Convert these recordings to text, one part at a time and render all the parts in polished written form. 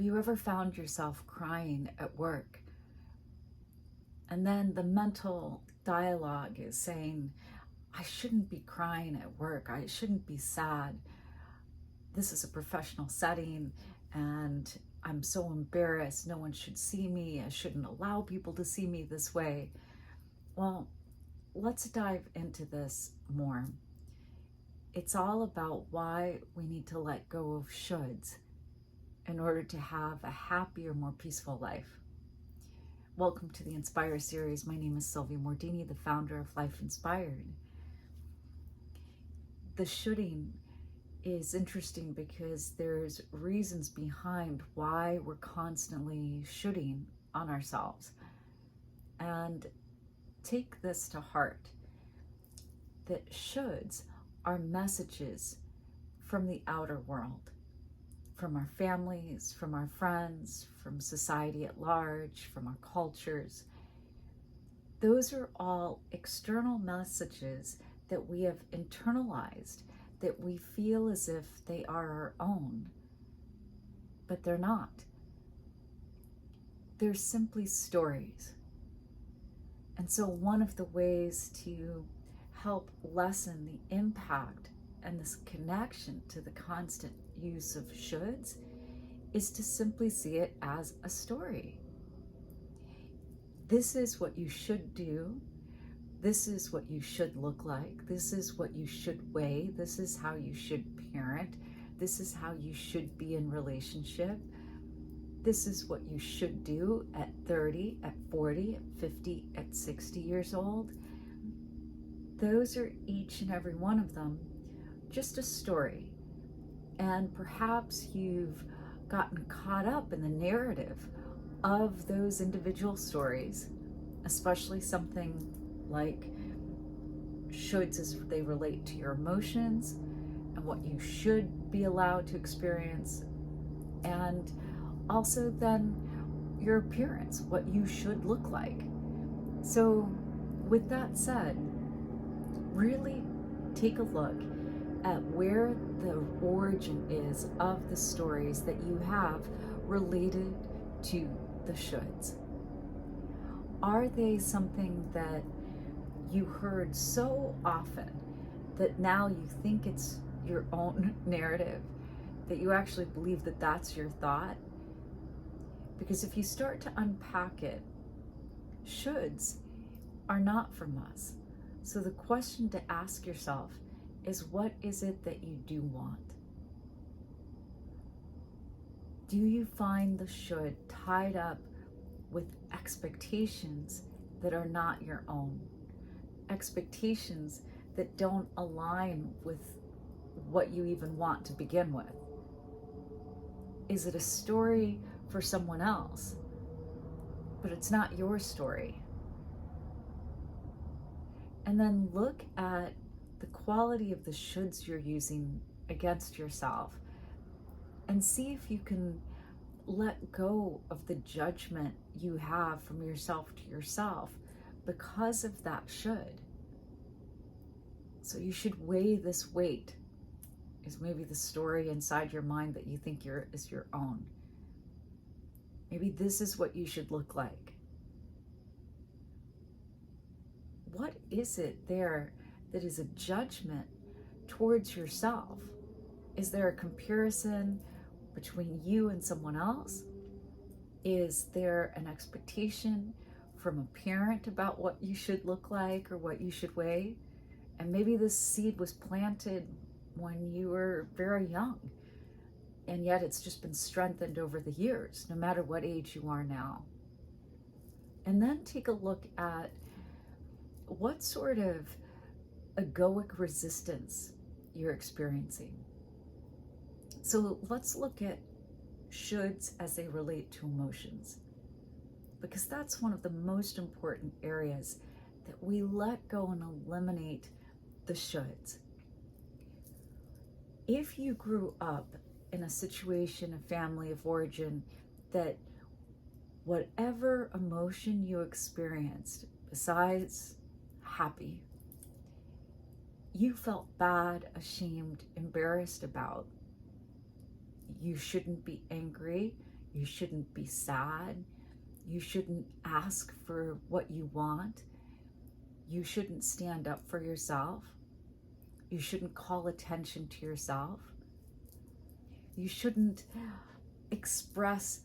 Have you ever found yourself crying at work? And then the mental dialogue is saying, I shouldn't be crying at work. I shouldn't be sad. This is a professional setting and I'm so embarrassed. No one should see me. I shouldn't allow people to see me this way. Well, let's dive into this more. It's all about why we need to let go of shoulds in order to have a happier, more peaceful life. Welcome to the Inspire series. My name is Sylvia Mordini, the founder of Life Inspired. The shoulding is interesting because there's reasons behind why we're constantly shoulding on ourselves. And take this to heart, that shoulds are messages from the outer world, from our families, from our friends, from society at large, from our cultures. Those are all external messages that we have internalized, that we feel as if they are our own, but they're not. They're simply stories. And so one of the ways to help lessen the impact and this connection to the constant use of shoulds is to simply see it as a story. This is what you should do. This is what you should look like. This is what you should weigh. This is how you should parent. This is how you should be in relationship. This is what you should do at 30, at 40, at 50, at 60 years old. Those are each and every one of them just a story. And perhaps you've gotten caught up in the narrative of those individual stories, especially something like shoulds as they relate to your emotions and what you should be allowed to experience, and also then your appearance, what you should look like. So with that said, really take a look at where the origin is of the stories that you have related to the shoulds. Are they something that you heard so often that now you think it's your own narrative, that you actually believe that that's your thought? Because if you start to unpack it, shoulds are not from us. So the question to ask yourself is, what is it that you do want? Do you find the should tied up with expectations that are not your own? Expectations that don't align with what you even want to begin with? Is it a story for someone else, but it's not your story? And then look at the quality of the shoulds you're using against yourself and see if you can let go of the judgment you have from yourself to yourself because of that should. So you should weigh this weight, is maybe the story inside your mind that you think is your own. Maybe this is what you should look like. What is it there that is a judgment towards yourself? Is there a comparison between you and someone else? Is there an expectation from a parent about what you should look like or what you should weigh? And maybe this seed was planted when you were very young, and yet it's just been strengthened over the years, no matter what age you are now. And then take a look at what sort of egoic resistance you're experiencing. So let's look at shoulds as they relate to emotions, because that's one of the most important areas that we let go and eliminate the shoulds. If you grew up in a situation, a family of origin, that whatever emotion you experienced besides happy, you felt bad, ashamed, embarrassed about, you shouldn't be angry, You shouldn't be sad. You shouldn't ask for what you want. You shouldn't stand up for yourself. You shouldn't call attention to yourself. You shouldn't express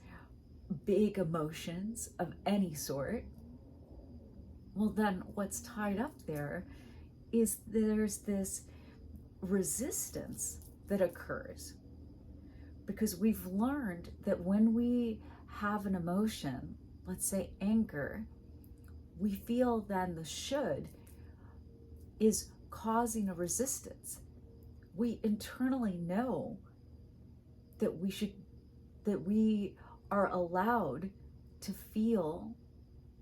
big emotions of any sort. Well, then what's tied up there is there's this resistance that occurs because we've learned that when we have an emotion, let's say anger, we feel then the should is causing a resistance. We internally know that we are allowed to feel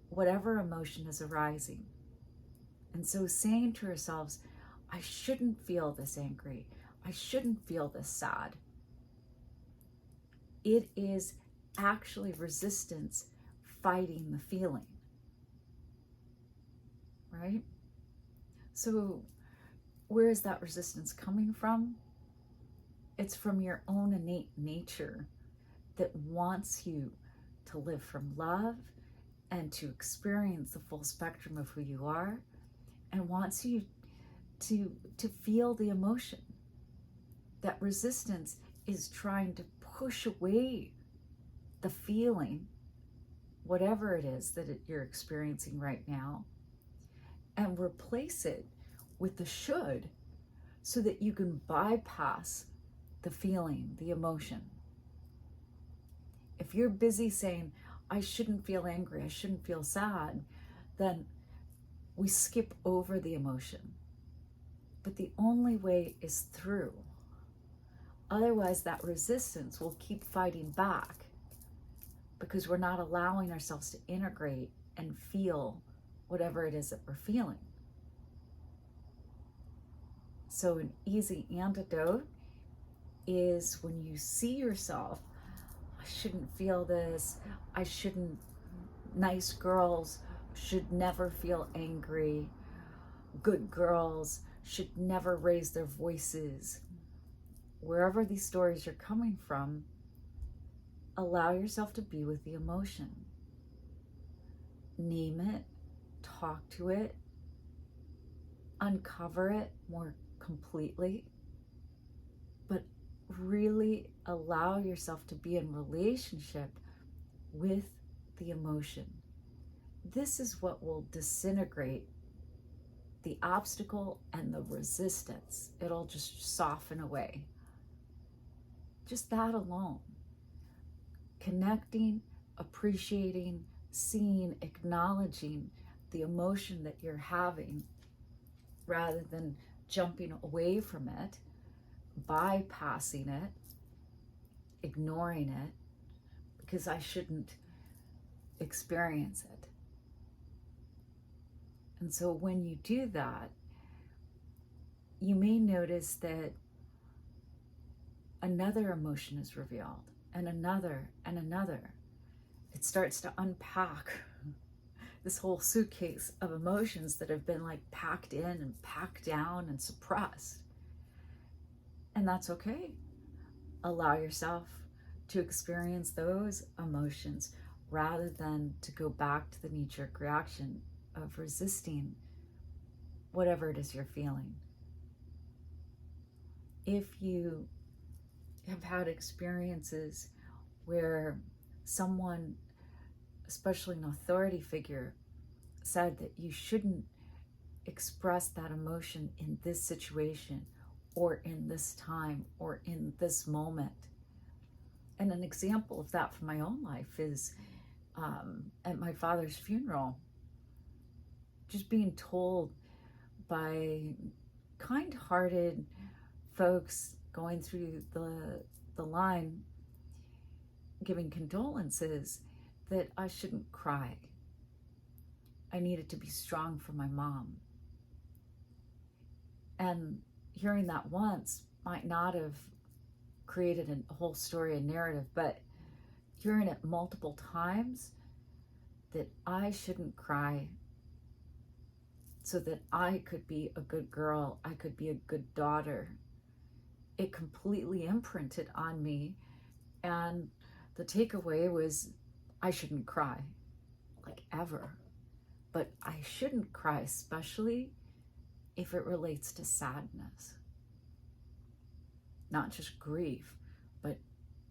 whatever emotion is arising. And so saying to ourselves, I shouldn't feel this angry. I shouldn't feel this sad. It is actually resistance fighting the feeling, right? So where is that resistance coming from? It's from your own innate nature that wants you to live from love and to experience the full spectrum of who you are, and wants you to feel the emotion. That resistance is trying to push away the feeling, whatever it is that you're experiencing right now, and replace it with the should so that you can bypass the feeling, the emotion. If you're busy saying, I shouldn't feel angry, I shouldn't feel sad, then we skip over the emotion. But the only way is through. Otherwise, that resistance will keep fighting back because we're not allowing ourselves to integrate and feel whatever it is that we're feeling. So an easy antidote is when you see yourself, I shouldn't feel this, I shouldn't, nice girls should never feel angry, good girls should never raise their voices. Wherever these stories are coming from, allow yourself to be with the emotion. Name it, talk to it, uncover it more completely, but really allow yourself to be in relationship with the emotion. This is what will disintegrate the obstacle and the resistance. It'll just soften away. Just that alone. Connecting, appreciating, seeing, acknowledging the emotion that you're having rather than jumping away from it, bypassing it, ignoring it, because I shouldn't experience it. And so when you do that, you may notice that another emotion is revealed, and another, and another. It starts to unpack this whole suitcase of emotions that have been like packed in and packed down and suppressed. And that's okay. Allow yourself to experience those emotions rather than to go back to the knee-jerk reaction of resisting whatever it is you're feeling. If you have had experiences where someone, especially an authority figure, said that you shouldn't express that emotion in this situation or in this time or in this moment. And an example of that from my own life is at my father's funeral, just being told by kind-hearted folks going through the line, giving condolences, that I shouldn't cry. I needed to be strong for my mom. And hearing that once might not have created a whole story and narrative, but hearing it multiple times, that I shouldn't cry so that I could be a good girl, I could be a good daughter, it completely imprinted on me. And The takeaway was I shouldn't cry, like ever. But I shouldn't cry, especially if it relates to sadness. Not just grief, but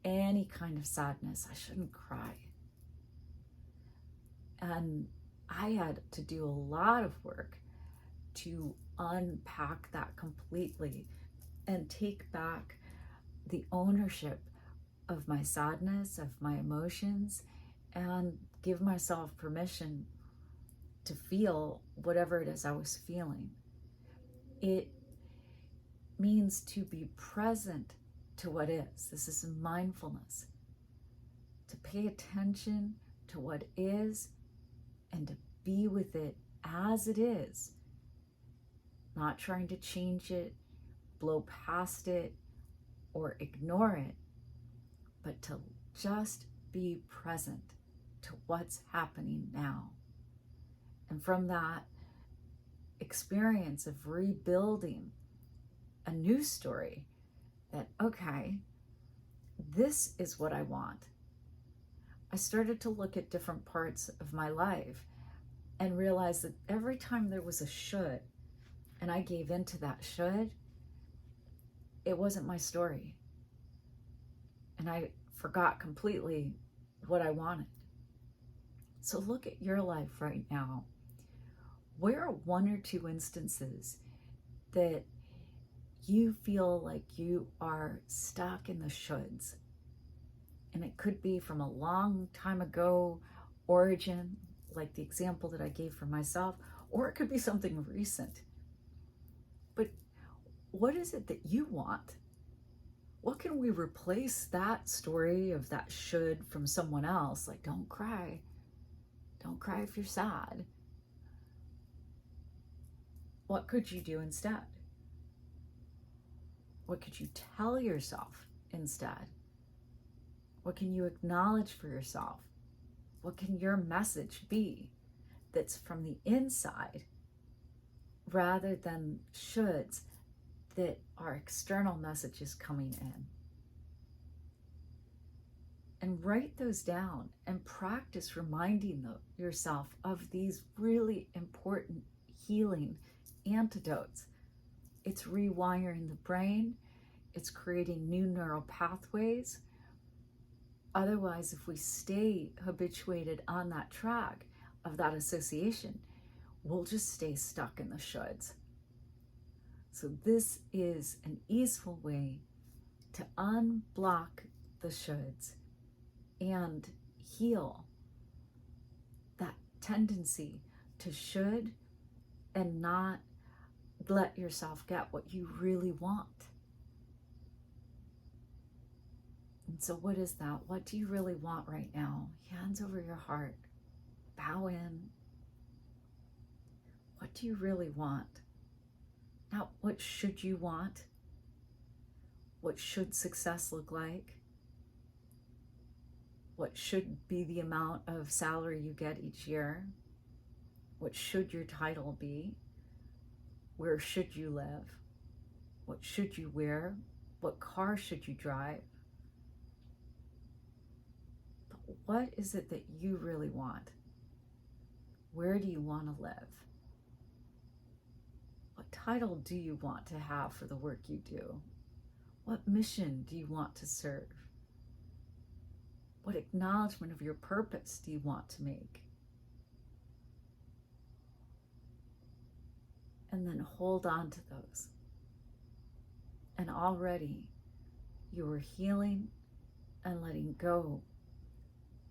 any kind of sadness. I shouldn't cry. And I had to do a lot of work to unpack that completely and take back the ownership of my sadness, of my emotions, and give myself permission to feel whatever it is I was feeling. It means to be present to what is. This is mindfulness. To pay attention to what is and to be with it as it is. Not trying to change it, blow past it, or ignore it, but to just be present to what's happening now. And from that experience of rebuilding a new story, that, okay, this is what I want. I started to look at different parts of my life and realized that every time there was a should, and I gave into that should, it wasn't my story. And I forgot completely what I wanted. So look at your life right now. Where are one or two instances that you feel like you are stuck in the shoulds? And it could be from a long time ago origin, like the example that I gave for myself, or it could be something recent. But what is it that you want? What can we replace that story of that should from someone else? Like, don't cry. Don't cry if you're sad. What could you do instead? What could you tell yourself instead? What can you acknowledge for yourself? What can your message be that's from the inside rather than shoulds that are external messages coming in? And write those down and practice reminding yourself of these really important healing antidotes. It's rewiring the brain. It's creating new neural pathways. Otherwise, if we stay habituated on that track of that association, we'll just stay stuck in the shoulds. So this is an easeful way to unblock the shoulds and heal that tendency to should and not let yourself get what you really want. And so what is that? What do you really want right now? Hands over your heart. Bow in. What do you really want? Not what should you want? What should success look like? What should be the amount of salary you get each year? What should your title be? Where should you live? What should you wear? What car should you drive? But what is it that you really want? Where do you want to live? What title do you want to have for the work you do? What mission do you want to serve? What acknowledgement of your purpose do you want to make? And then hold on to those. And already you are healing and letting go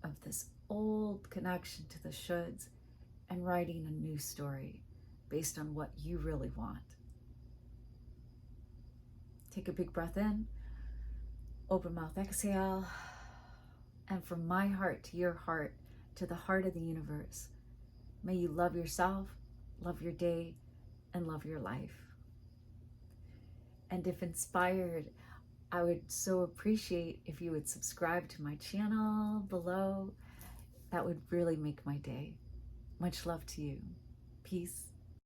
of this old connection to the shoulds and writing a new story based on what you really want. Take a big breath in, open mouth, exhale, and from my heart to your heart, to the heart of the universe, may you love yourself, love your day, and love your life. And if inspired, I would so appreciate if you would subscribe to my channel below. That would really make my day. Much love to you. Peace.